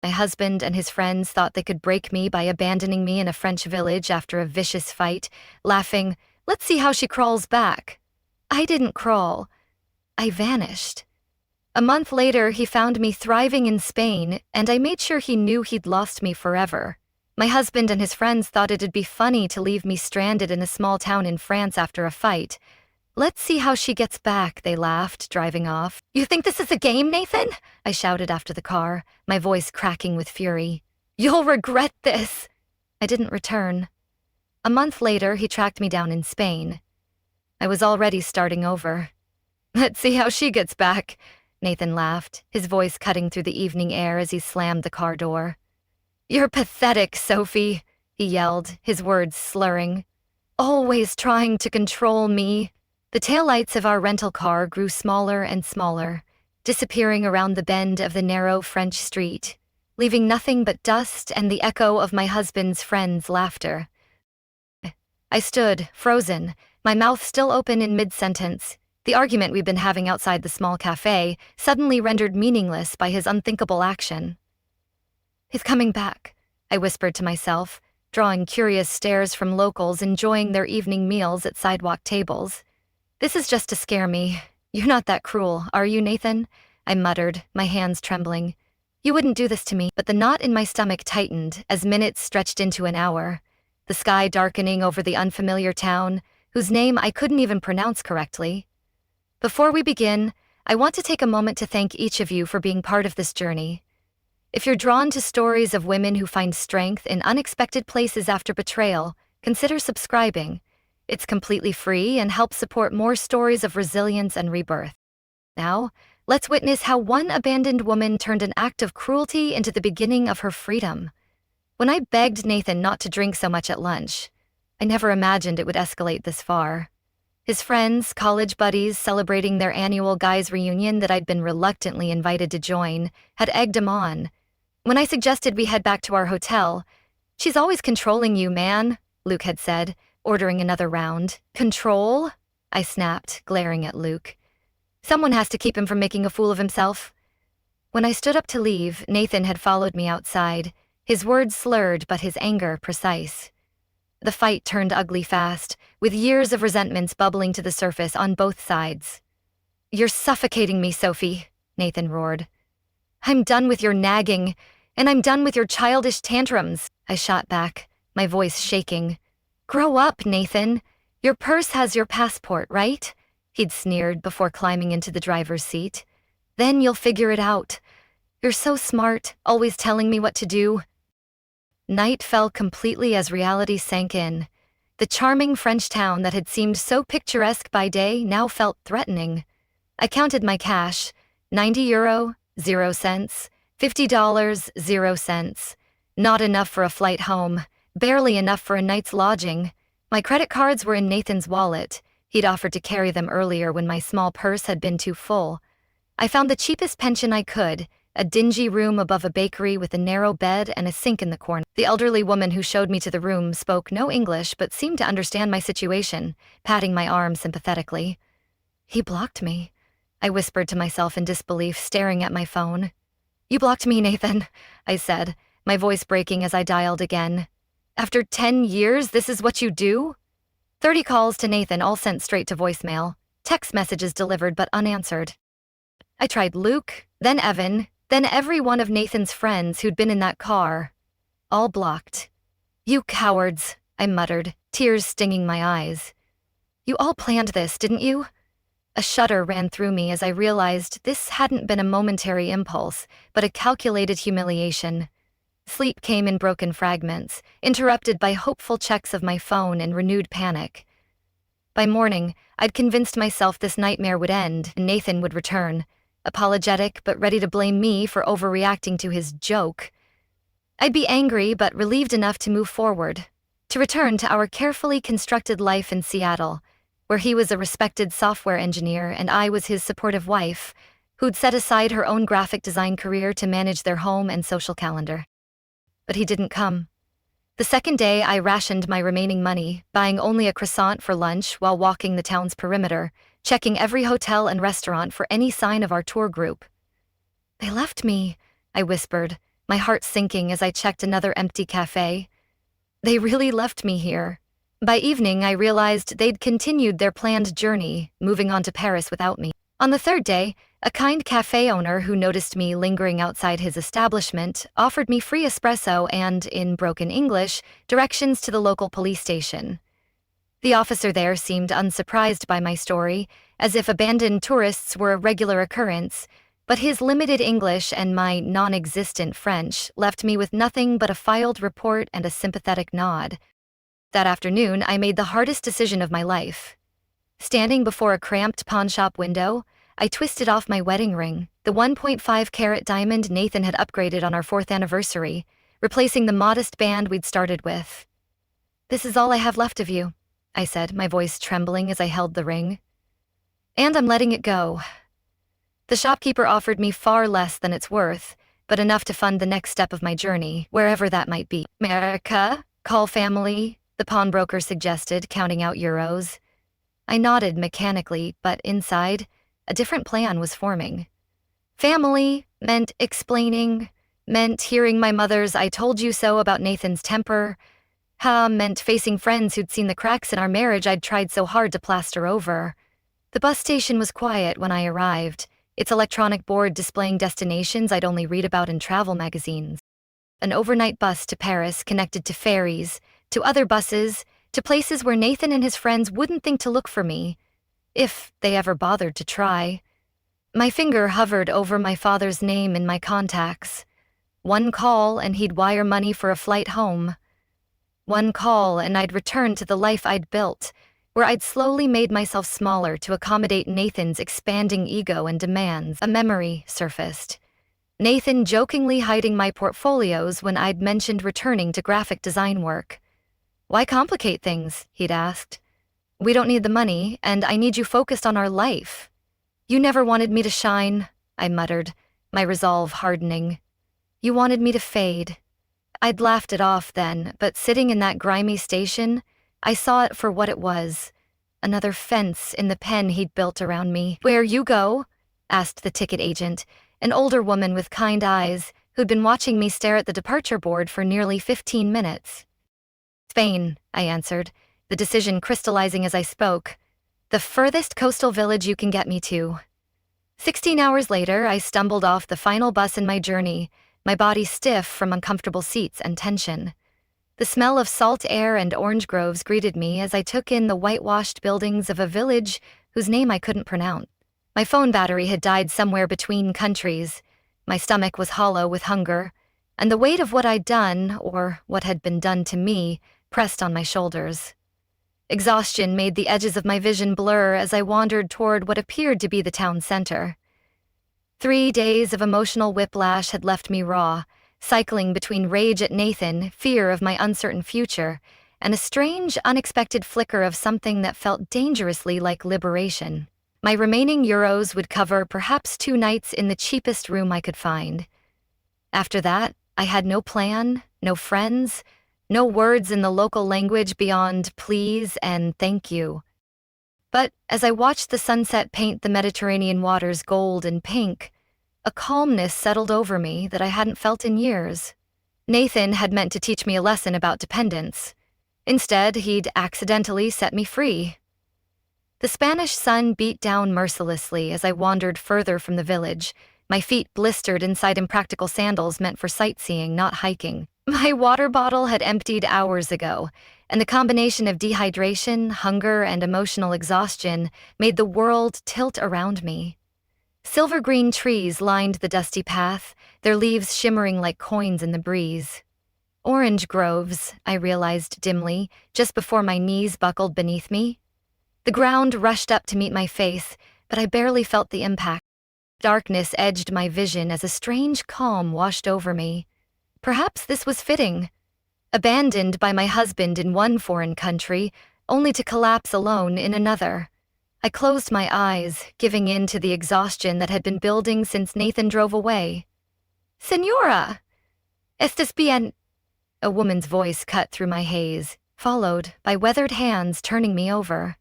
My husband and his friends thought they could break me by abandoning me in a French village after a vicious fight, laughing, "Let's see how she crawls back." I didn't crawl. I vanished. A month later, he found me thriving in Spain, and I made sure he knew he'd lost me forever. My husband and his friends thought it'd be funny to leave me stranded in a small town in France after a fight. "Let's see how she gets back," they laughed, driving off. "You think this is a game, Nathan?" I shouted after the car, my voice cracking with fury. "You'll regret this." I didn't return. A month later, he tracked me down in Spain. I was already starting over. "Let's see how she gets back," Nathan laughed, his voice cutting through the evening air as he slammed the car door. "You're pathetic, Sophie," he yelled, his words slurring. "Always trying to control me." The taillights of our rental car grew smaller and smaller, disappearing around the bend of the narrow French street, leaving nothing but dust and the echo of my husband's friends' laughter. I stood, frozen, my mouth still open in mid-sentence. The argument we'd been having outside the small cafe, suddenly rendered meaningless by his unthinkable action. "He's coming back," I whispered to myself, drawing curious stares from locals enjoying their evening meals at sidewalk tables. "This is just to scare me. You're not that cruel, are you, Nathan?" I muttered, my hands trembling. "You wouldn't do this to me." But the knot in my stomach tightened as minutes stretched into an hour, the sky darkening over the unfamiliar town, whose name I couldn't even pronounce correctly. Before we begin, I want to take a moment to thank each of you for being part of this journey. If you're drawn to stories of women who find strength in unexpected places after betrayal, consider subscribing. It's completely free and helps support more stories of resilience and rebirth. Now, let's witness how one abandoned woman turned an act of cruelty into the beginning of her freedom. When I begged Nathan not to drink so much at lunch, I never imagined it would escalate this far. His friends, college buddies celebrating their annual guys' reunion that I'd been reluctantly invited to join, had egged him on. When I suggested we head back to our hotel, "She's always controlling you, man," Luke had said, ordering another round. "Control?" I snapped, glaring at Luke. "Someone has to keep him from making a fool of himself." When I stood up to leave, Nathan had followed me outside, his words slurred but his anger precise. The fight turned ugly fast, with years of resentments bubbling to the surface on both sides. "You're suffocating me, Sophie," Nathan roared. "I'm done with your nagging, and I'm done with your childish tantrums," I shot back, my voice shaking. "Grow up, Nathan. Your purse has your passport, right?" He'd sneered before climbing into the driver's seat. "Then you'll figure it out. You're so smart, always telling me what to do." Night fell completely as reality sank in. The charming French town that had seemed so picturesque by day now felt threatening. I counted my cash, €90, 0 cents, $50, 0 cents. Not enough for a flight home, barely enough for a night's lodging. My credit cards were in Nathan's wallet. He'd offered to carry them earlier when my small purse had been too full. I found the cheapest pension I could, a dingy room above a bakery with a narrow bed and a sink in the corner. The elderly woman who showed me to the room spoke no English but seemed to understand my situation, patting my arm sympathetically. "He blocked me," I whispered to myself in disbelief, staring at my phone. "You blocked me, Nathan," I said, my voice breaking as I dialed again. "After 10 years, this is what you do?" 30 calls to Nathan, all sent straight to voicemail. Text messages delivered but unanswered. I tried Luke, then Evan, then every one of Nathan's friends who'd been in that car. All blocked. "You cowards," I muttered, tears stinging my eyes. "You all planned this, didn't you?" A shudder ran through me as I realized this hadn't been a momentary impulse, but a calculated humiliation. Sleep came in broken fragments, interrupted by hopeful checks of my phone and renewed panic. By morning, I'd convinced myself this nightmare would end and Nathan would return, apologetic but ready to blame me for overreacting to his joke. I'd be angry but relieved enough to move forward, to return to our carefully constructed life in Seattle, where he was a respected software engineer and I was his supportive wife, who'd set aside her own graphic design career to manage their home and social calendar. But he didn't come. The second day, I rationed my remaining money, buying only a croissant for lunch while walking the town's perimeter, checking every hotel and restaurant for any sign of our tour group. "They left me," I whispered, my heart sinking as I checked another empty cafe. They really left me here. By evening, I realized they'd continued their planned journey, moving on to Paris without me. On the third day, a kind cafe owner who noticed me lingering outside his establishment offered me free espresso and, in broken English, directions to the local police station. The officer there seemed unsurprised by my story, as if abandoned tourists were a regular occurrence, but his limited English and my non-existent French left me with nothing but a filed report and a sympathetic nod. That afternoon, I made the hardest decision of my life. Standing before a cramped pawnshop window, I twisted off my wedding ring, the 1.5-carat diamond Nathan had upgraded on our 4th anniversary, replacing the modest band we'd started with. "This is all I have left of you," I said, my voice trembling as I held the ring. "And I'm letting it go." The shopkeeper offered me far less than it's worth, but enough to fund the next step of my journey, wherever that might be. "America? Call family?" the pawnbroker suggested, counting out euros. I nodded mechanically, but inside, a different plan was forming. Family meant explaining, meant hearing my mother's "I told you so" about Nathan's temper. Meant facing friends who'd seen the cracks in our marriage I'd tried so hard to plaster over. The bus station was quiet when I arrived, its electronic board displaying destinations I'd only read about in travel magazines. An overnight bus to Paris connected to ferries, to other buses, to places where Nathan and his friends wouldn't think to look for me, if they ever bothered to try. My finger hovered over my father's name in my contacts. One call and he'd wire money for a flight home. One call and I'd return to the life I'd built, where I'd slowly made myself smaller to accommodate Nathan's expanding ego and demands. A memory surfaced. Nathan jokingly hiding my portfolios when I'd mentioned returning to graphic design work. "Why complicate things?" he'd asked. "We don't need the money, and I need you focused on our life." "You never wanted me to shine," I muttered, my resolve hardening. "You wanted me to fade." I'd laughed it off then, but sitting in that grimy station, I saw it for what it was, another fence in the pen he'd built around me. "Where you go?" asked the ticket agent, an older woman with kind eyes who'd been watching me stare at the departure board for nearly 15 minutes. "Spain," I answered, the decision crystallizing as I spoke. "The furthest coastal village you can get me to." 16 hours later, I stumbled off the final bus in my journey, my body stiff from uncomfortable seats and tension. The smell of salt air and orange groves greeted me as I took in the whitewashed buildings of a village whose name I couldn't pronounce. My phone battery had died somewhere between countries. My stomach was hollow with hunger, and the weight of what I'd done, or what had been done to me, pressed on my shoulders. Exhaustion made the edges of my vision blur as I wandered toward what appeared to be the town center. 3 days of emotional whiplash had left me raw, cycling between rage at Nathan, fear of my uncertain future, and a strange, unexpected flicker of something that felt dangerously like liberation. My remaining euros would cover perhaps 2 nights in the cheapest room I could find. After that, I had no plan, no friends, no words in the local language beyond please and thank you. But as I watched the sunset paint the Mediterranean waters gold and pink, a calmness settled over me that I hadn't felt in years. Nathan had meant to teach me a lesson about dependence. Instead, he'd accidentally set me free. The Spanish sun beat down mercilessly as I wandered further from the village, my feet blistered inside impractical sandals meant for sightseeing, not hiking. My water bottle had emptied hours ago, and the combination of dehydration, hunger, and emotional exhaustion made the world tilt around me. Silver-green trees lined the dusty path, their leaves shimmering like coins in the breeze. Orange groves, I realized dimly, just before my knees buckled beneath me. The ground rushed up to meet my face, but I barely felt the impact. Darkness edged my vision as a strange calm washed over me. Perhaps this was fitting. Abandoned by my husband in one foreign country, only to collapse alone in another. I closed my eyes, giving in to the exhaustion that had been building since Nathan drove away. "Señora! Estás bien?" A woman's voice cut through my haze, followed by weathered hands turning me over.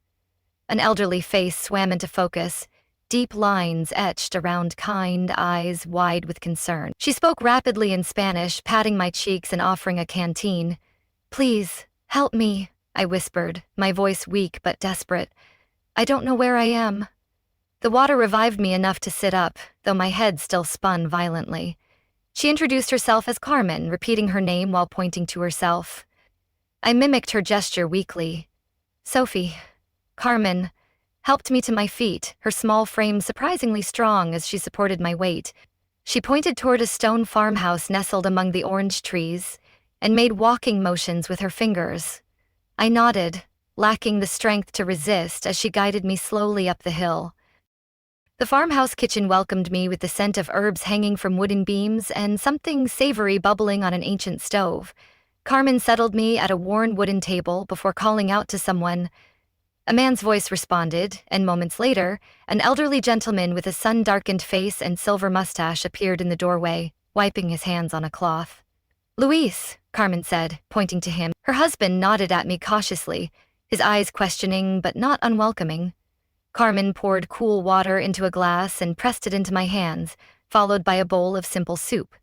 An elderly face swam into focus, deep lines etched around kind eyes wide with concern. She spoke rapidly in Spanish, patting my cheeks and offering a canteen. "Please, help me," I whispered, my voice weak but desperate. "I don't know where I am." The water revived me enough to sit up, though my head still spun violently. She introduced herself as Carmen, repeating her name while pointing to herself. I mimicked her gesture weakly. Sophie, Carmen, helped me to my feet, her small frame surprisingly strong as she supported my weight. She pointed toward a stone farmhouse nestled among the orange trees and made walking motions with her fingers. I nodded, lacking the strength to resist as she guided me slowly up the hill. The farmhouse kitchen welcomed me with the scent of herbs hanging from wooden beams and something savory bubbling on an ancient stove. Carmen settled me at a worn wooden table before calling out to someone. A man's voice responded, and moments later, an elderly gentleman with a sun-darkened face and silver mustache appeared in the doorway, wiping his hands on a cloth. "Luis," Carmen said, pointing to him. Her husband nodded at me cautiously, his eyes questioning but not unwelcoming. Carmen poured cool water into a glass and pressed it into my hands, followed by a bowl of simple soup.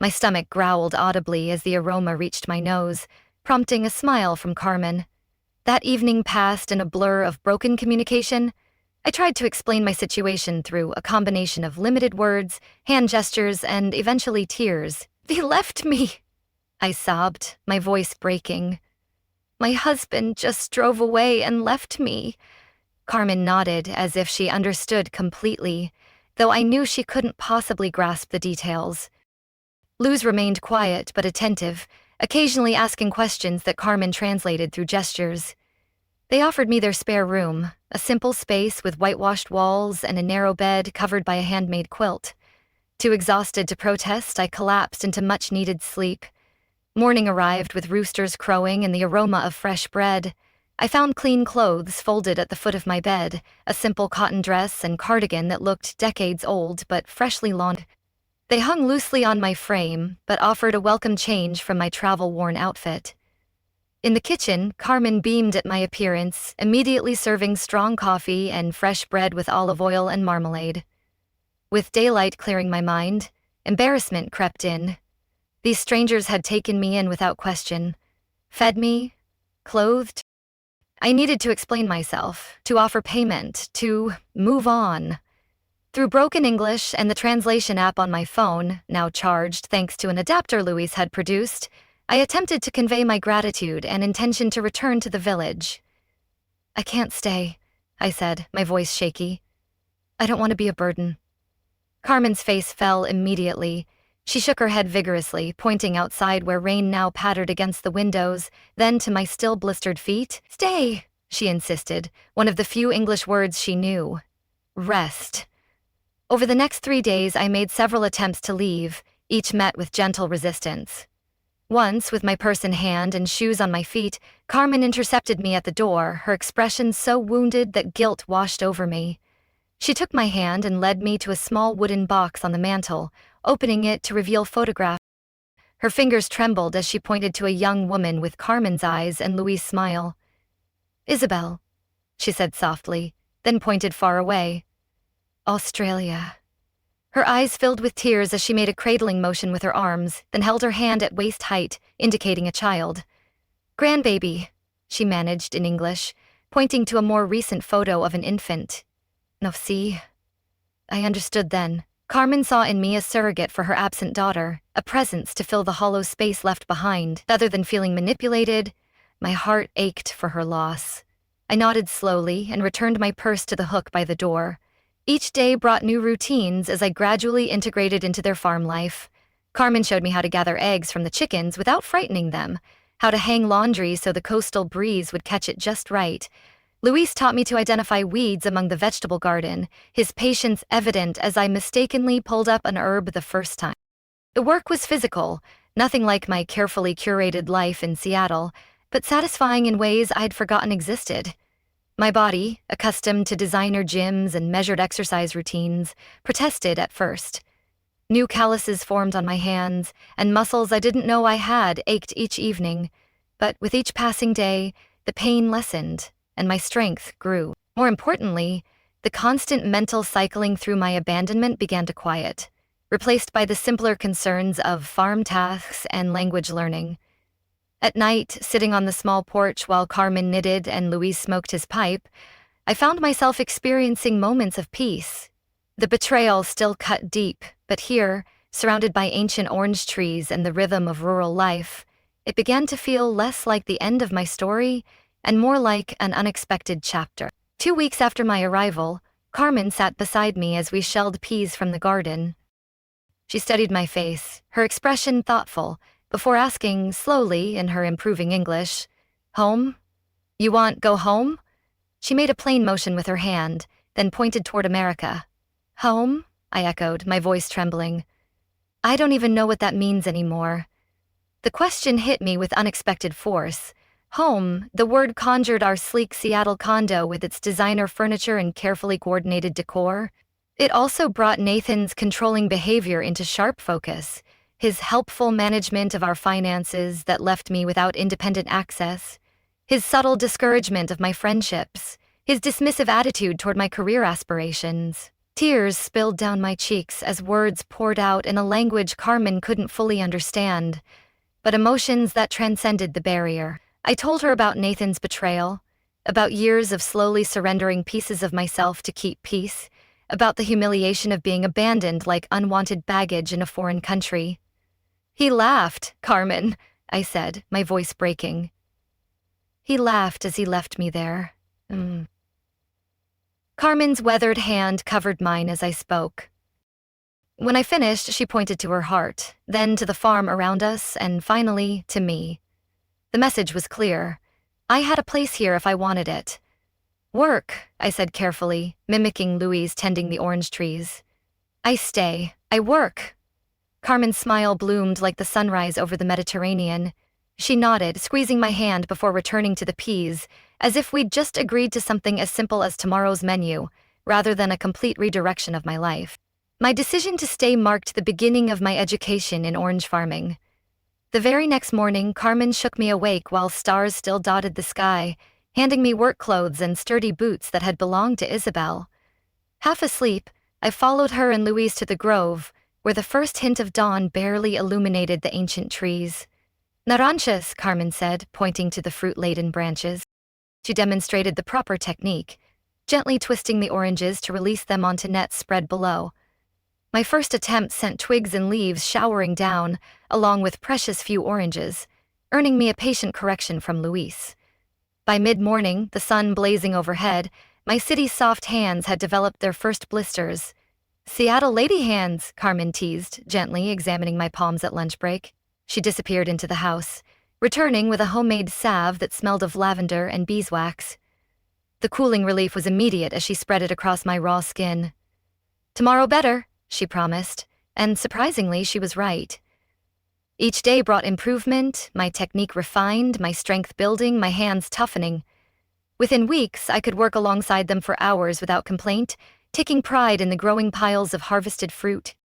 My stomach growled audibly as the aroma reached my nose, prompting a smile from Carmen. That evening passed in a blur of broken communication. I tried to explain my situation through a combination of limited words, hand gestures, and eventually tears. "They left me," I sobbed, my voice breaking. "My husband just drove away and left me." Carmen nodded as if she understood completely, though I knew she couldn't possibly grasp the details. Luz remained quiet but attentive, occasionally asking questions that Carmen translated through gestures. They offered me their spare room, a simple space with whitewashed walls and a narrow bed covered by a handmade quilt. Too exhausted to protest, I collapsed into much-needed sleep. Morning arrived with roosters crowing and the aroma of fresh bread. I found clean clothes folded at the foot of my bed, a simple cotton dress and cardigan that looked decades old but freshly laundered. They hung loosely on my frame, but offered a welcome change from my travel-worn outfit. In the kitchen, Carmen beamed at my appearance, immediately serving strong coffee and fresh bread with olive oil and marmalade. With daylight clearing my mind, embarrassment crept in. These strangers had taken me in without question, fed me, clothed. I needed to explain myself, to offer payment, to move on. Through broken English and the translation app on my phone, now charged thanks to an adapter Luis had produced, I attempted to convey my gratitude and intention to return to the village. "I can't stay," I said, my voice shaky. "I don't want to be a burden." Carmen's face fell immediately. She shook her head vigorously, pointing outside where rain now pattered against the windows, then to my still blistered feet. "Stay," she insisted, one of the few English words she knew. "Rest." Over the next 3 days, I made several attempts to leave, each met with gentle resistance. Once, with my purse in hand and shoes on my feet, Carmen intercepted me at the door, her expression so wounded that guilt washed over me. She took my hand and led me to a small wooden box on the mantel, opening it to reveal photographs. Her fingers trembled as she pointed to a young woman with Carmen's eyes and Louis' smile. "Isabel," she said softly, then pointed far away. "Australia." Her eyes filled with tears as she made a cradling motion with her arms, then held her hand at waist height, indicating a child. "Grandbaby," she managed in English, pointing to a more recent photo of an infant. "No, see?" I understood then. Carmen saw in me a surrogate for her absent daughter, a presence to fill the hollow space left behind. Rather than feeling manipulated, my heart ached for her loss. I nodded slowly and returned my purse to the hook by the door. Each day brought new routines as I gradually integrated into their farm life. Carmen showed me how to gather eggs from the chickens without frightening them, how to hang laundry so the coastal breeze would catch it just right. Luis taught me to identify weeds among the vegetable garden, his patience evident as I mistakenly pulled up an herb the first time. The work was physical, nothing like my carefully curated life in Seattle, but satisfying in ways I'd forgotten existed. My body, accustomed to designer gyms and measured exercise routines, protested at first. New calluses formed on my hands, and muscles I didn't know I had ached each evening. But with each passing day, the pain lessened, and my strength grew. More importantly, The constant mental cycling through my abandonment began to quiet, replaced by the simpler concerns of farm tasks and language learning. At night, sitting on the small porch while Carmen knitted and Luis smoked his pipe, I found myself experiencing moments of peace. The betrayal still cut deep, but here, surrounded by ancient orange trees and the rhythm of rural life, it began to feel less like the end of my story and more like an unexpected chapter. 2 weeks after my arrival, Carmen sat beside me as we shelled peas from the garden. She studied my face, her expression thoughtful, before asking slowly in her improving English, "Home? You want go home?" She made a plain motion with her hand, then pointed toward America. "Home?" I echoed, my voice trembling. I don't even know what that means anymore. The question hit me with unexpected force. Home, the word conjured our sleek Seattle condo with its designer furniture and carefully coordinated decor. It also brought Nathan's controlling behavior into sharp focus, his helpful management of our finances that left me without independent access, his subtle discouragement of my friendships, his dismissive attitude toward my career aspirations. Tears spilled down my cheeks as words poured out in a language Carmen couldn't fully understand, but emotions that transcended the barrier. I told her about Nathan's betrayal, about years of slowly surrendering pieces of myself to keep peace, about the humiliation of being abandoned like unwanted baggage in a foreign country. "He laughed, Carmen," I said, my voice breaking. "He laughed as he left me there." Carmen's weathered hand covered mine as I spoke. When I finished, she pointed to her heart, then to the farm around us, and finally, to me. The message was clear. I had a place here if I wanted it. "Work," I said carefully, mimicking Louise tending the orange trees. "I stay. I work." Carmen's smile bloomed like the sunrise over the Mediterranean. She nodded, squeezing my hand before returning to the peas, as if we'd just agreed to something as simple as tomorrow's menu, rather than a complete redirection of my life. My decision to stay marked the beginning of my education in orange farming. The very next morning, Carmen shook me awake while stars still dotted the sky, handing me work clothes and sturdy boots that had belonged to Isabel. Half asleep, I followed her and Louise to the grove, where the first hint of dawn barely illuminated the ancient trees. "Naranjas," Carmen said, pointing to the fruit-laden branches. She demonstrated the proper technique, gently twisting the oranges to release them onto nets spread below. My first attempt sent twigs and leaves showering down, along with precious few oranges, earning me a patient correction from Luis. By mid-morning, the sun blazing overhead, my city's soft hands had developed their first blisters. "Seattle lady hands," Carmen teased, gently examining my palms at lunch break. She disappeared into the house, returning with a homemade salve that smelled of lavender and beeswax. The cooling relief was immediate as she spread it across my raw skin. "Tomorrow better," she promised, and surprisingly, she was right. Each day brought improvement, my technique refined, my strength building, my hands toughening. Within weeks, I could work alongside them for hours without complaint, taking pride in the growing piles of harvested fruit.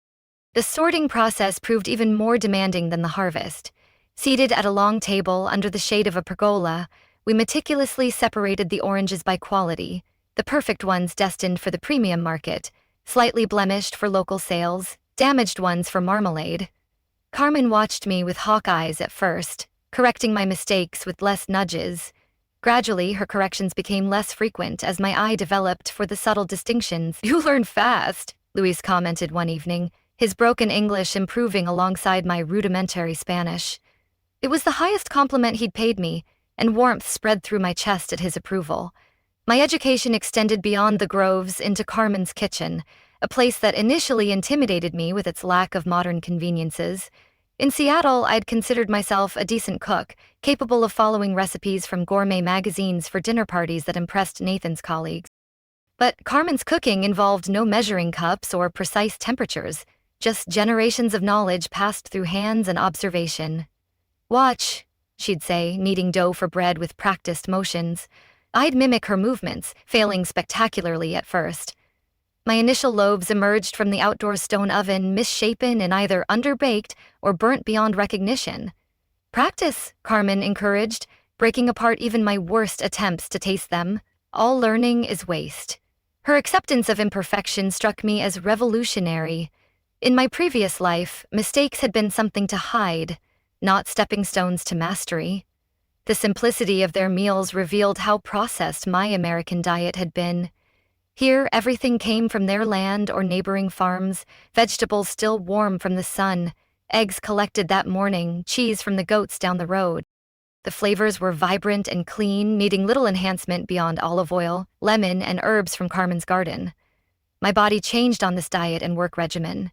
The sorting process proved even more demanding than the harvest. Seated at a long table under the shade of a pergola, we meticulously separated the oranges by quality, the perfect ones destined for the premium market, slightly blemished for local sales, damaged ones for marmalade. Carmen watched me with hawk eyes at first, correcting my mistakes with less nudges. Gradually, her corrections became less frequent as my eye developed for the subtle distinctions. "You learn fast," Luis commented one evening, his broken English improving alongside my rudimentary Spanish. It was the highest compliment he'd paid me, and warmth spread through my chest at his approval. My education extended beyond the groves into Carmen's kitchen, a place that initially intimidated me with its lack of modern conveniences. In Seattle, I'd considered myself a decent cook, capable of following recipes from gourmet magazines for dinner parties that impressed Nathan's colleagues. But Carmen's cooking involved no measuring cups or precise temperatures, just generations of knowledge passed through hands and observation. "Watch," she'd say, kneading dough for bread with practiced motions. I'd mimic her movements, failing spectacularly at first. My initial loaves emerged from the outdoor stone oven misshapen and either underbaked or burnt beyond recognition. "Practice," Carmen encouraged, breaking apart even my worst attempts to taste them. "All learning is waste." Her acceptance of imperfection struck me as revolutionary. In my previous life, mistakes had been something to hide, not stepping stones to mastery. The simplicity of their meals revealed how processed my American diet had been. Here, everything came from their land or neighboring farms, vegetables still warm from the sun, eggs collected that morning, cheese from the goats down the road. The flavors were vibrant and clean, needing little enhancement beyond olive oil, lemon, and herbs from Carmen's garden. My body changed on this diet and work regimen.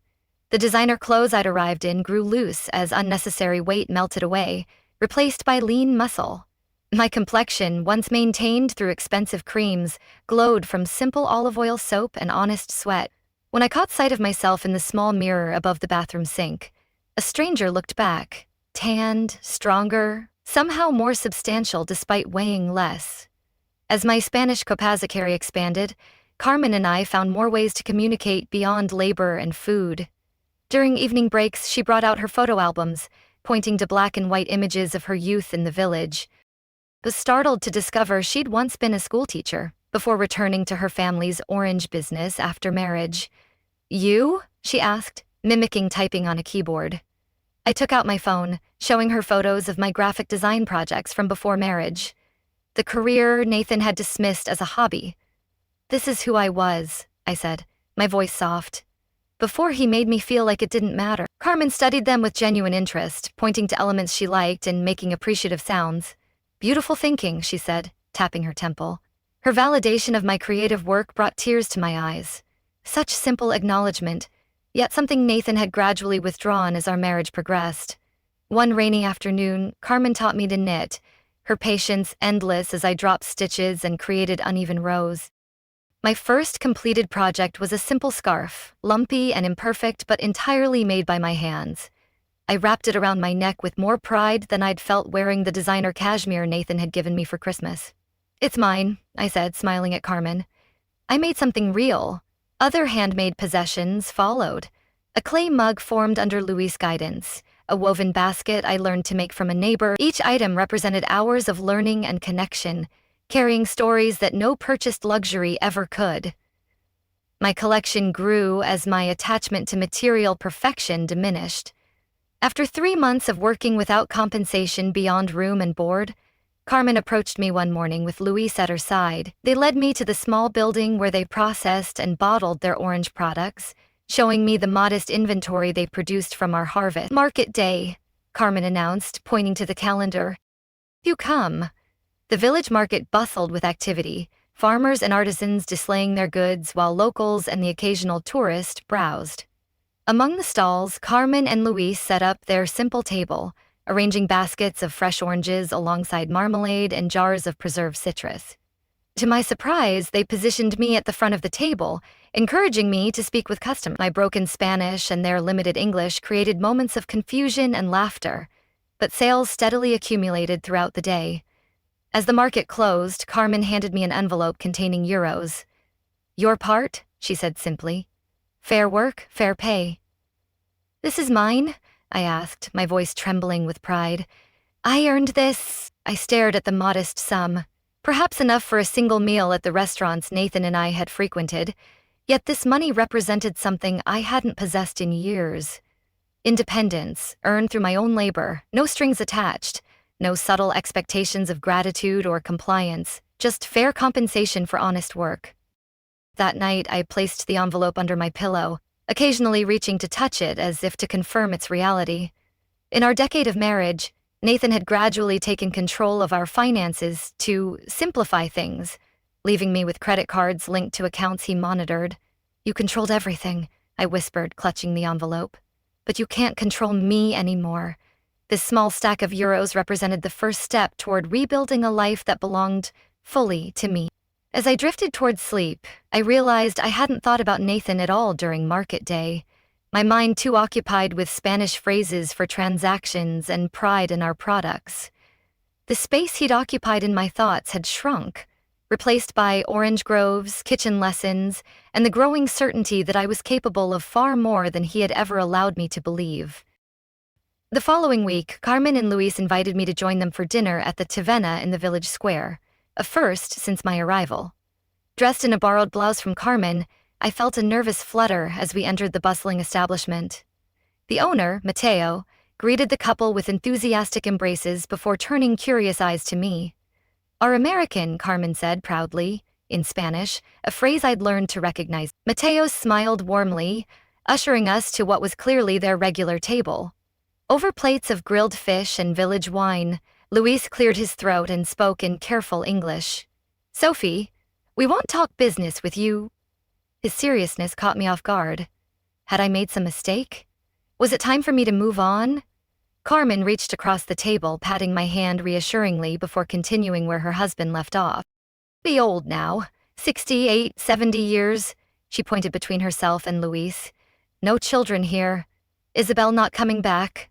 The designer clothes I'd arrived in grew loose as unnecessary weight melted away, replaced by lean muscle. My complexion, once maintained through expensive creams, glowed from simple olive oil soap and honest sweat. When I caught sight of myself in the small mirror above the bathroom sink, a stranger looked back, tanned, stronger, somehow more substantial despite weighing less. As my Spanish copazicary expanded, Carmen and I found more ways to communicate beyond labor and food. During evening breaks, she brought out her photo albums, pointing to black and white images of her youth in the village. I was startled to discover she'd once been a schoolteacher, before returning to her family's orange business after marriage. "You?" she asked, mimicking typing on a keyboard. I took out my phone, showing her photos of my graphic design projects from before marriage. The career Nathan had dismissed as a hobby. "This is who I was," I said, my voice soft. Before he made me feel like it didn't matter. Carmen studied them with genuine interest, pointing to elements she liked and making appreciative sounds. "Beautiful thinking," she said, tapping her temple. Her validation of my creative work brought tears to my eyes. Such simple acknowledgement, yet something Nathan had gradually withdrawn as our marriage progressed. One rainy afternoon, Carmen taught me to knit, her patience endless as I dropped stitches and created uneven rows. My first completed project was a simple scarf, lumpy and imperfect but entirely made by my hands. I wrapped it around my neck with more pride than I'd felt wearing the designer cashmere Nathan had given me for Christmas. "It's mine," I said, smiling at Carmen. I made something real. Other handmade possessions followed. A clay mug formed under Louis' guidance, a woven basket I learned to make from a neighbor. Each item represented hours of learning and connection, carrying stories that no purchased luxury ever could. My collection grew as my attachment to material perfection diminished. After 3 months of working without compensation beyond room and board, Carmen approached me one morning with Luis at her side. They led me to the small building where they processed and bottled their orange products, showing me the modest inventory they produced from our harvest. "Market day," Carmen announced, pointing to the calendar. "You come." The village market bustled with activity, farmers and artisans displaying their goods while locals and the occasional tourist browsed. Among the stalls, Carmen and Luis set up their simple table, arranging baskets of fresh oranges alongside marmalade and jars of preserved citrus. To my surprise, they positioned me at the front of the table, encouraging me to speak with customers. My broken Spanish and their limited English created moments of confusion and laughter, but sales steadily accumulated throughout the day. As the market closed, Carmen handed me an envelope containing euros. "Your part," she said simply. "Fair work, fair pay." "This is mine?" I asked, my voice trembling with pride. "I earned this." I stared at the modest sum, perhaps enough for a single meal at the restaurants Nathan and I had frequented, yet this money represented something I hadn't possessed in years. Independence, earned through my own labor, no strings attached. No subtle expectations of gratitude or compliance, just fair compensation for honest work. That night, I placed the envelope under my pillow, occasionally reaching to touch it as if to confirm its reality. In our decade of marriage, Nathan had gradually taken control of our finances to simplify things, leaving me with credit cards linked to accounts he monitored. "You controlled everything," I whispered, clutching the envelope. "But you can't control me anymore." This small stack of euros represented the first step toward rebuilding a life that belonged fully to me. As I drifted toward sleep, I realized I hadn't thought about Nathan at all during market day, my mind too occupied with Spanish phrases for transactions and pride in our products. The space he'd occupied in my thoughts had shrunk, replaced by orange groves, kitchen lessons, and the growing certainty that I was capable of far more than he had ever allowed me to believe. The following week, Carmen and Luis invited me to join them for dinner at the taverna in the village square, a first since my arrival. Dressed in a borrowed blouse from Carmen, I felt a nervous flutter as we entered the bustling establishment. The owner, Mateo, greeted the couple with enthusiastic embraces before turning curious eyes to me. "Are American," Carmen said proudly, in Spanish, a phrase I'd learned to recognize. Mateo smiled warmly, ushering us to what was clearly their regular table. Over plates of grilled fish and village wine, Luis cleared his throat and spoke in careful English. "Sophie, we won't talk business with you." His seriousness caught me off guard. Had I made some mistake? Was it time for me to move on? Carmen reached across the table, patting my hand reassuringly before continuing where her husband left off. "Be old now, 68, 70 years," she pointed between herself and Luis. "No children here. Isabel not coming back?"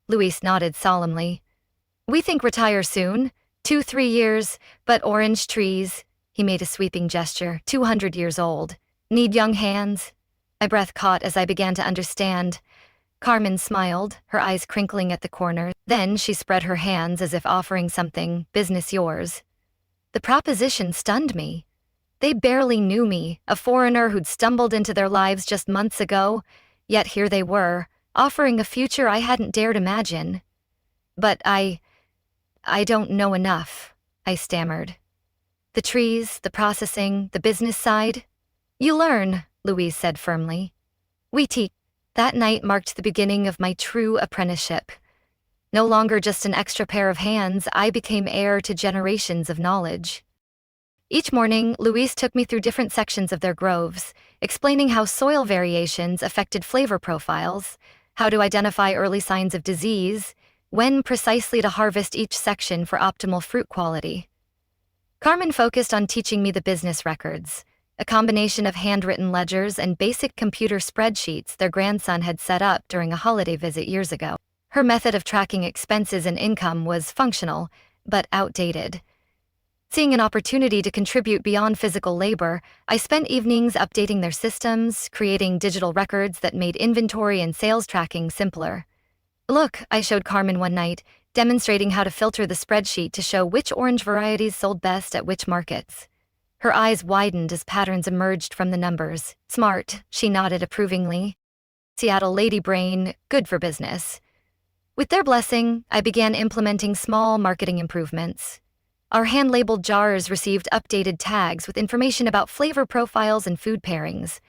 Luis nodded solemnly. "We think retire soon, 2-3 years, but orange trees," he made a sweeping gesture, 200 years old. "Need young hands?" My breath caught as I began to understand. Carmen smiled, her eyes crinkling at the corner. Then she spread her hands as if offering something, "Business yours." The proposition stunned me. They barely knew me, a foreigner who'd stumbled into their lives just months ago, yet here they were, offering a future I hadn't dared imagine. "But I don't know enough," I stammered. "The trees, the processing, the business side?" "You learn," Louise said firmly. "We teach." That night marked the beginning of my true apprenticeship. No longer just an extra pair of hands, I became heir to generations of knowledge. Each morning, Louise took me through different sections of their groves, explaining how soil variations affected flavor profiles, how to identify early signs of disease, when precisely to harvest each section for optimal fruit quality. Carmen focused on teaching me the business records, a combination of handwritten ledgers and basic computer spreadsheets their grandson had set up during a holiday visit years ago. Her method of tracking expenses and income was functional, but outdated. Seeing an opportunity to contribute beyond physical labor, I spent evenings updating their systems, creating digital records that made inventory and sales tracking simpler. "Look," I showed Carmen one night, demonstrating how to filter the spreadsheet to show which orange varieties sold best at which markets. Her eyes widened as patterns emerged from the numbers. "Smart," she nodded approvingly. "Seattle lady brain, good for business." With their blessing, I began implementing small marketing improvements. Our hand-labeled jars received updated tags with information about flavor profiles and food pairings,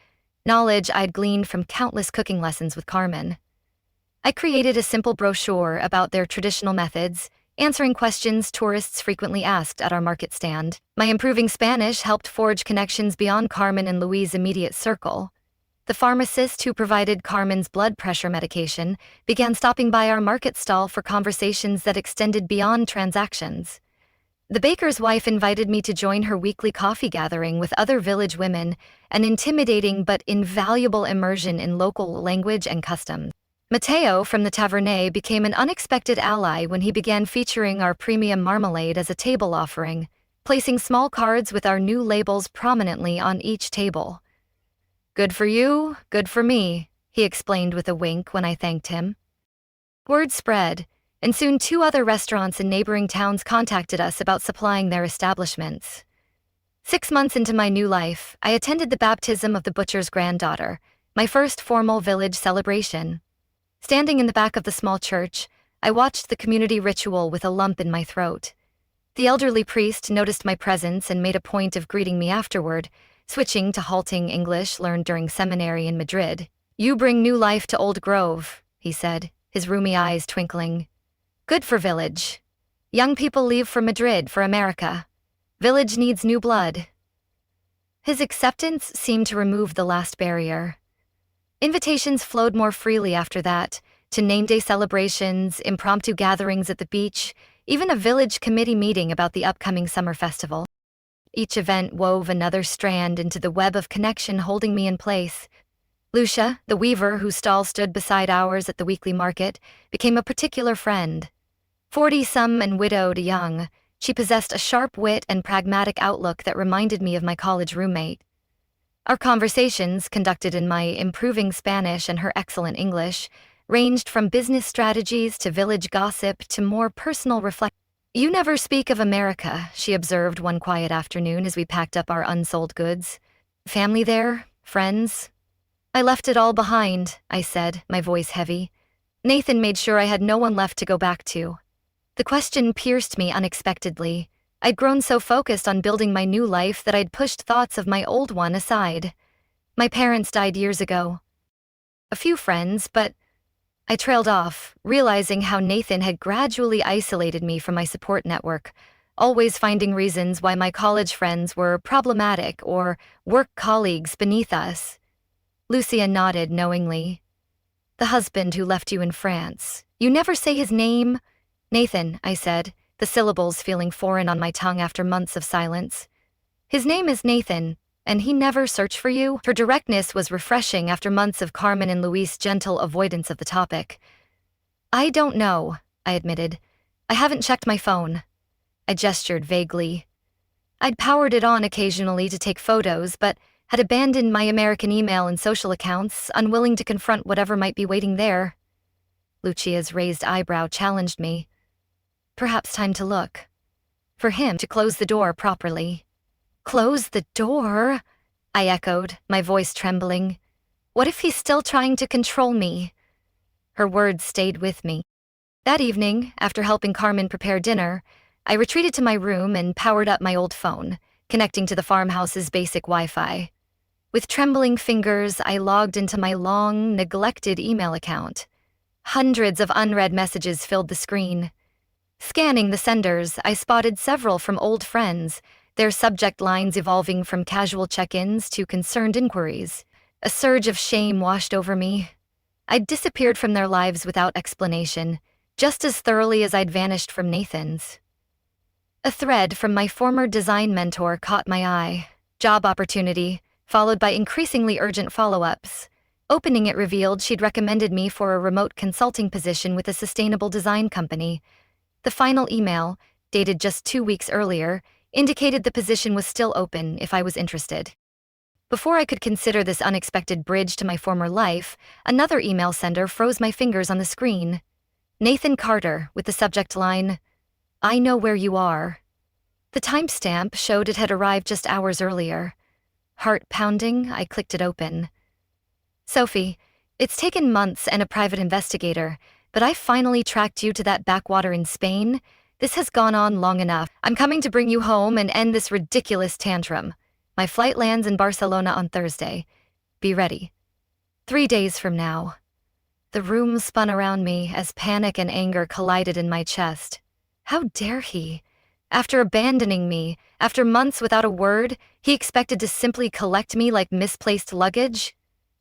knowledge I'd gleaned from countless cooking lessons with Carmen. I created a simple brochure about their traditional methods, answering questions tourists frequently asked at our market stand. My improving Spanish helped forge connections beyond Carmen and Louise's immediate circle. The pharmacist who provided Carmen's blood pressure medication began stopping by our market stall for conversations that extended beyond transactions. The baker's wife invited me to join her weekly coffee gathering with other village women, an intimidating but invaluable immersion in local language and customs. Mateo from the Tavernet became an unexpected ally when he began featuring our premium marmalade as a table offering, placing small cards with our new labels prominently on each table. "Good for you, good for me," he explained with a wink when I thanked him. Word spread, and soon 2 other restaurants in neighboring towns contacted us about supplying their establishments. 6 months into my new life, I attended the baptism of the butcher's granddaughter, my first formal village celebration. Standing in the back of the small church, I watched the community ritual with a lump in my throat. The elderly priest noticed my presence and made a point of greeting me afterward, switching to halting English learned during seminary in Madrid. "You bring new life to Old Grove," he said, his rheumy eyes twinkling. "Good for village. Young people leave for Madrid for America. Village needs new blood." His acceptance seemed to remove the last barrier. Invitations flowed more freely after that, to name day celebrations, impromptu gatherings at the beach, even a village committee meeting about the upcoming summer festival. Each event wove another strand into the web of connection holding me in place. Lucia, the weaver whose stall stood beside ours at the weekly market, became a particular friend. 40-some and widowed young, she possessed a sharp wit and pragmatic outlook that reminded me of my college roommate. Our conversations, conducted in my improving Spanish and her excellent English, ranged from business strategies to village gossip to more personal reflection. You never speak of America, she observed one quiet afternoon as we packed up our unsold goods. Family there? Friends? I left it all behind, I said, my voice heavy. Nathan made sure I had no one left to go back to. The question pierced me unexpectedly. I'd grown so focused on building my new life that I'd pushed thoughts of my old one aside. My parents died years ago. A few friends, but I trailed off, realizing how Nathan had gradually isolated me from my support network, always finding reasons why my college friends were problematic or work colleagues beneath us. Lucia nodded knowingly. The husband who left you in France. You never say his name? Nathan, I said, the syllables feeling foreign on my tongue after months of silence. His name is Nathan, and he never searched for you? Her directness was refreshing after months of Carmen and Luis' gentle avoidance of the topic. I don't know, I admitted. I haven't checked my phone. I gestured vaguely. I'd powered it on occasionally to take photos, but had abandoned my American email and social accounts, unwilling to confront whatever might be waiting there. Lucia's raised eyebrow challenged me. Perhaps time to look. For him to close the door properly. Close the door? I echoed, my voice trembling. What if he's still trying to control me? Her words stayed with me. That evening, after helping Carmen prepare dinner, I retreated to my room and powered up my old phone, connecting to the farmhouse's basic Wi-Fi. With trembling fingers, I logged into my long, neglected email account. Hundreds of unread messages filled the screen. Scanning the senders, I spotted several from old friends, their subject lines evolving from casual check-ins to concerned inquiries. A surge of shame washed over me. I'd disappeared from their lives without explanation, just as thoroughly as I'd vanished from Nathan's. A thread from my former design mentor caught my eye. Job opportunity, followed by increasingly urgent follow-ups. Opening it revealed she'd recommended me for a remote consulting position with a sustainable design company. The final email, dated just 2 weeks earlier, indicated the position was still open if I was interested. Before I could consider this unexpected bridge to my former life, another email sender froze my fingers on the screen. Nathan Carter, with the subject line, I know where you are. The timestamp showed it had arrived just hours earlier. Heart pounding, I clicked it open. Sophie, it's taken months and a private investigator, but I finally tracked you to that backwater in Spain. This has gone on long enough. I'm coming to bring you home and end this ridiculous tantrum. My flight lands in Barcelona on Thursday. Be ready. 3 days from now. The room spun around me as panic and anger collided in my chest. How dare he? After abandoning me, after months without a word, he expected to simply collect me like misplaced luggage?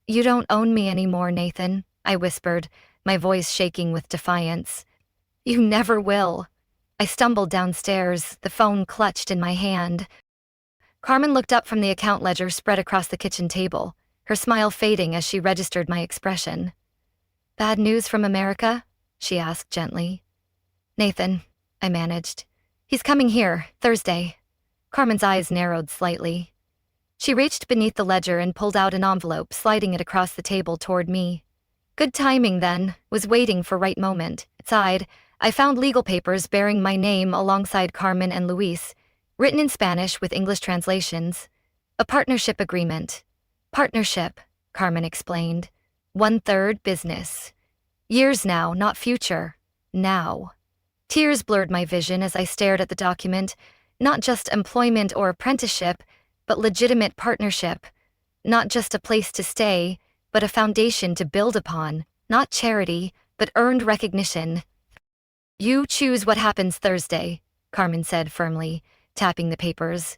You don't own me anymore, Nathan, I whispered, my voice shaking with defiance. You never will. I stumbled downstairs, the phone clutched in my hand. Carmen looked up from the account ledger spread across the kitchen table, her smile fading as she registered my expression. Bad news from America? She asked gently. Nathan, I managed. He's coming here, Thursday. Carmen's eyes narrowed slightly. She reached beneath the ledger and pulled out an envelope, sliding it across the table toward me. Good timing, then, was waiting for right moment. Inside, I found legal papers bearing my name alongside Carmen and Luis, written in Spanish with English translations. A partnership agreement. Partnership, Carmen explained. 1/3 business. Years now, not future. Now. Tears blurred my vision as I stared at the document. Not just employment or apprenticeship, but legitimate partnership. Not just a place to stay, but a foundation to build upon. Not charity, but earned recognition. You choose what happens Thursday, Carmen said firmly, tapping the papers.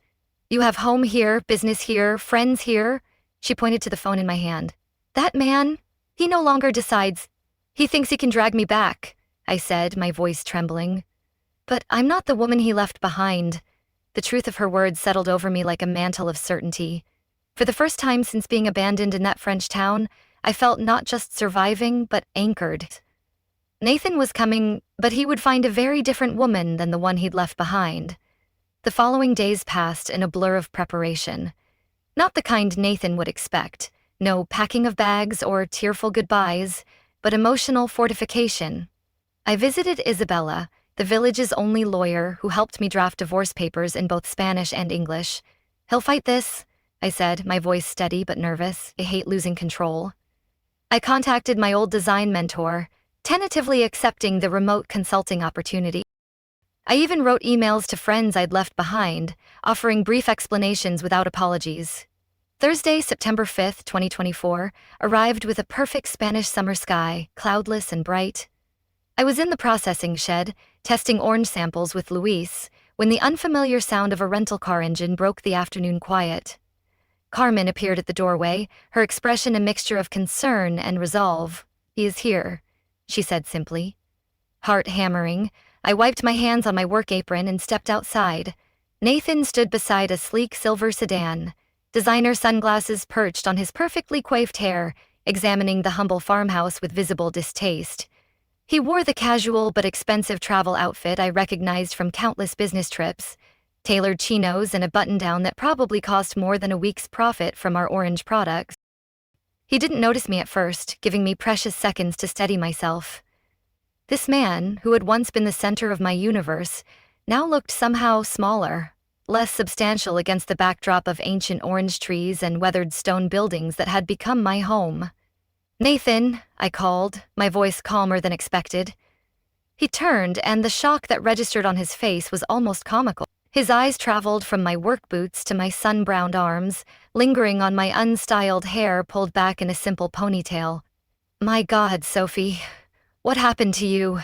You have home here, business here, friends here. She pointed to the phone in my hand. That man, he no longer decides. He thinks he can drag me back, I said, my voice trembling. But I'm not the woman he left behind. The truth of her words settled over me like a mantle of certainty. For the first time since being abandoned in that French town, I felt not just surviving, but anchored. Nathan was coming, but he would find a very different woman than the one he'd left behind. The following days passed in a blur of preparation. Not the kind Nathan would expect. No packing of bags or tearful goodbyes, but emotional fortification. I visited Isabella, The village's only lawyer, who helped me draft divorce papers in both Spanish and English. He'll fight this, I said, my voice steady but nervous. I hate losing control. I contacted my old design mentor, tentatively accepting the remote consulting opportunity. I even wrote emails to friends I'd left behind, offering brief explanations without apologies. Thursday, September 5th, 2024, arrived with a perfect Spanish summer sky, cloudless and bright. I was in the processing shed, testing orange samples with Luis, when the unfamiliar sound of a rental car engine broke the afternoon quiet. Carmen appeared at the doorway, her expression a mixture of concern and resolve. "He is here," she said simply. Heart hammering, I wiped my hands on my work apron and stepped outside. Nathan stood beside a sleek silver sedan, designer sunglasses perched on his perfectly coiffed hair, examining the humble farmhouse with visible distaste. He wore the casual but expensive travel outfit I recognized from countless business trips, tailored chinos and a button-down that probably cost more than a week's profit from our orange products. He didn't notice me at first, giving me precious seconds to steady myself. This man, who had once been the center of my universe, now looked somehow smaller, less substantial against the backdrop of ancient orange trees and weathered stone buildings that had become my home. "Nathan," I called, my voice calmer than expected. He turned, and the shock that registered on his face was almost comical. His eyes traveled from my work boots to my sun-browned arms, lingering on my unstyled hair pulled back in a simple ponytail. "My God, Sophie, what happened to you?"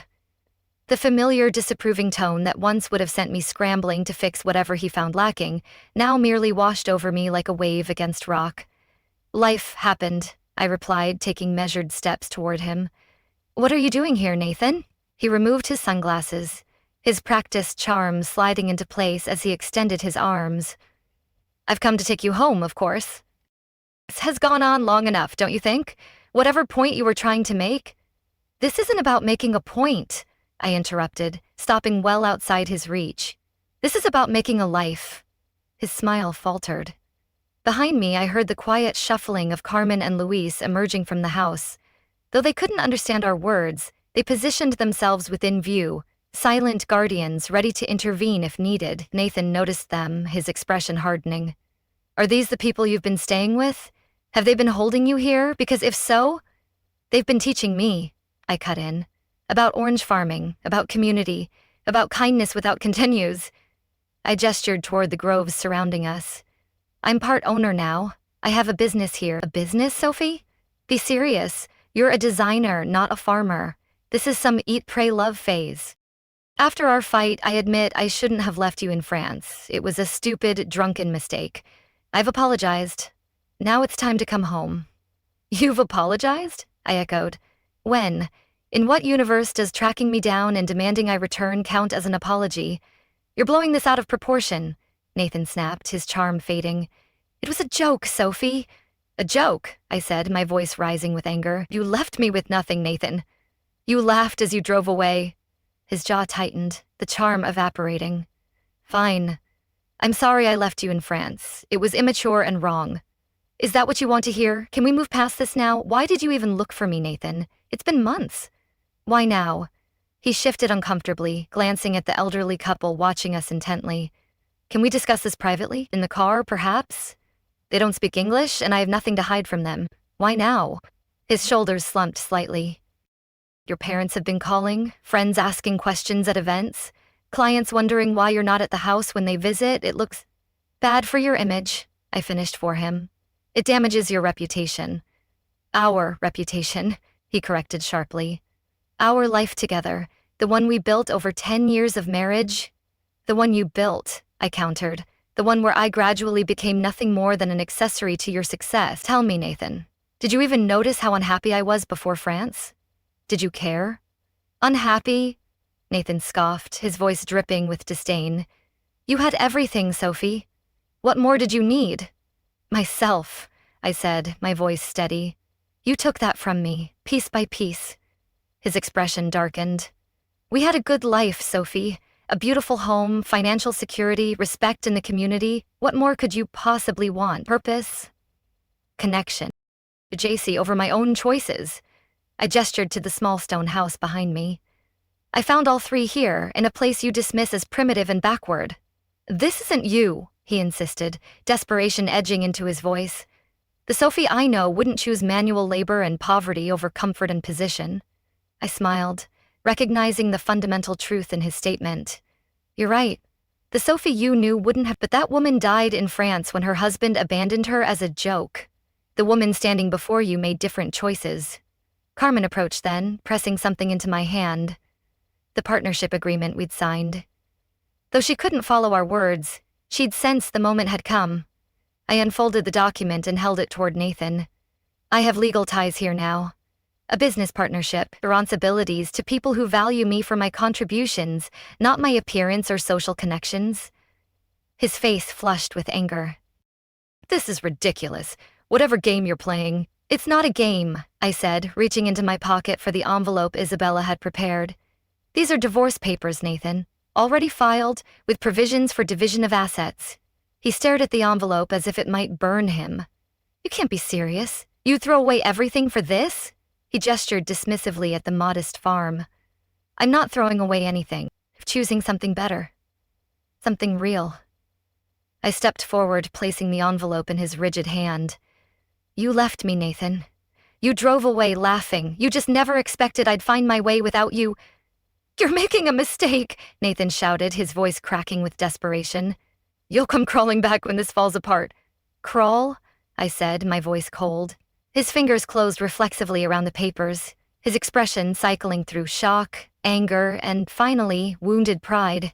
The familiar, disapproving tone that once would have sent me scrambling to fix whatever he found lacking now merely washed over me like a wave against rock. "Life happened," I replied, taking measured steps toward him. "What are you doing here, Nathan?" He removed his sunglasses, his practiced charm sliding into place as he extended his arms. "I've come to take you home, of course." "This has gone on long enough, don't you think? Whatever point you were trying to make?" "This isn't about making a point," I interrupted, stopping well outside his reach. "This is about making a life." His smile faltered. Behind me, I heard the quiet shuffling of Carmen and Luis emerging from the house. Though they couldn't understand our words, they positioned themselves within view, silent guardians ready to intervene if needed. Nathan noticed them, his expression hardening. "Are these the people you've been staying with? Have they been holding you here? Because if so..." "They've been teaching me," I cut in. "About orange farming, about community, about kindness without continues." I gestured toward the groves surrounding us. "I'm part owner now. I have a business here." "A business, Sophie? Be serious. You're a designer, not a farmer. This is some eat, pray, love phase." "After our fight, I admit I shouldn't have left you in France. It was a stupid, drunken mistake. I've apologized. Now it's time to come home." "You've apologized?" I echoed. "When? In what universe does tracking me down and demanding I return count as an apology?" "You're blowing this out of proportion," Nathan snapped, his charm fading. "It was a joke, Sophie." "A joke," I said, my voice rising with anger. "You left me with nothing, Nathan. You laughed as you drove away." His jaw tightened, the charm evaporating. "Fine. I'm sorry I left you in France. It was immature and wrong." "Is that what you want to hear? Can we move past this now? Why did you even look for me, Nathan? It's been months." "Why now?" He shifted uncomfortably, glancing at the elderly couple watching us intently. "Can we discuss this privately? In the car, perhaps? They don't speak English, and I have nothing to hide from them. Why now?" His shoulders slumped slightly. "Your parents have been calling, friends asking questions at events, clients wondering why you're not at the house when they visit. It looks bad for your image," I finished for him. "It damages your reputation." "Our reputation," he corrected sharply. "Our life together, the one we built over 10 years of marriage." "The one you built," I countered. "The one where I gradually became nothing more than an accessory to your success. Tell me, Nathan, did you even notice how unhappy I was before France? Did you care?" "Unhappy?" Nathan scoffed, his voice dripping with disdain. "You had everything, Sophie. What more did you need?" "Myself," I said, my voice steady. "You took that from me, piece by piece." His expression darkened. "We had a good life, Sophie. A beautiful home, financial security, respect in the community. What more could you possibly want? Purpose? Connection. JC over my own choices." I gestured to the small stone house behind me. I found all three here, in a place you dismiss as primitive and backward. This isn't you, he insisted, desperation edging into his voice. The Sophie I know wouldn't choose manual labor and poverty over comfort and position. I smiled, recognizing the fundamental truth in his statement. You're right. The Sophie you knew wouldn't have, but that woman died in France when her husband abandoned her as a joke. The woman standing before you made different choices. Carmen approached then, pressing something into my hand. The partnership agreement we'd signed. Though she couldn't follow our words, she'd sensed the moment had come. I unfolded the document and held it toward Nathan. I have legal ties here now. A business partnership, responsibilities to people who value me for my contributions, not my appearance or social connections. His face flushed with anger. This is ridiculous. Whatever game you're playing. It's not a game, I said, reaching into my pocket for the envelope Isabella had prepared. These are divorce papers, Nathan. Already filed, with provisions for division of assets. He stared at the envelope as if it might burn him. You can't be serious. You'd throw away everything for this? He gestured dismissively at the modest farm. I'm not throwing away anything. I'm choosing something better. Something real. I stepped forward, placing the envelope in his rigid hand. You left me, Nathan. You drove away laughing. You just never expected I'd find my way without you. You're making a mistake, Nathan shouted, his voice cracking with desperation. You'll come crawling back when this falls apart. Crawl? I said, my voice cold. His fingers closed reflexively around the papers, his expression cycling through shock, anger, and finally, wounded pride.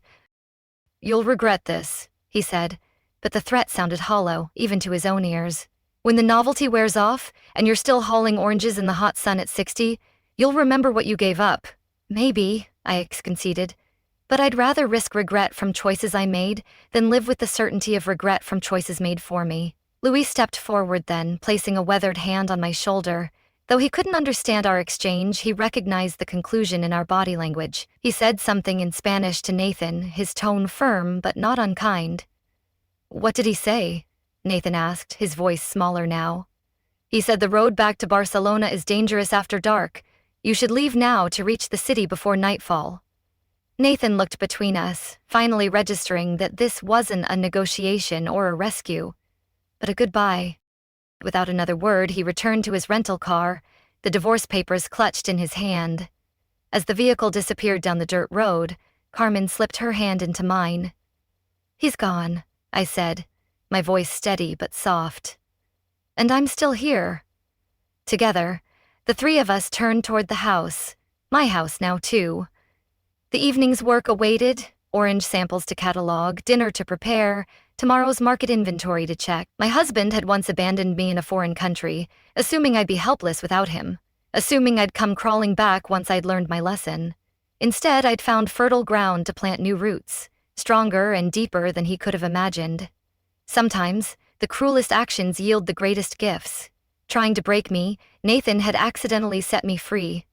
You'll regret this, he said, but the threat sounded hollow, even to his own ears. When the novelty wears off, and you're still hauling oranges in the hot sun at 60, you'll remember what you gave up. Maybe, I conceded, but I'd rather risk regret from choices I made than live with the certainty of regret from choices made for me. Louis stepped forward then, placing a weathered hand on my shoulder. Though he couldn't understand our exchange, he recognized the conclusion in our body language. He said something in Spanish to Nathan, his tone firm but not unkind. What did he say? Nathan asked, his voice smaller now. He said the road back to Barcelona is dangerous after dark. You should leave now to reach the city before nightfall. Nathan looked between us, finally registering that this wasn't a negotiation or a rescue, but a goodbye. Without another word, he returned to his rental car, the divorce papers clutched in his hand. As the vehicle disappeared down the dirt road, Carmen slipped her hand into mine. He's gone, I said, my voice steady but soft. And I'm still here. Together, the three of us turned toward the house, my house now too. The evening's work awaited, orange samples to catalog, dinner to prepare, tomorrow's market inventory to check. My husband had once abandoned me in a foreign country, assuming I'd be helpless without him, assuming I'd come crawling back once I'd learned my lesson. Instead, I'd found fertile ground to plant new roots, stronger and deeper than he could have imagined. Sometimes, the cruelest actions yield the greatest gifts. Trying to break me, Nathan had accidentally set me free.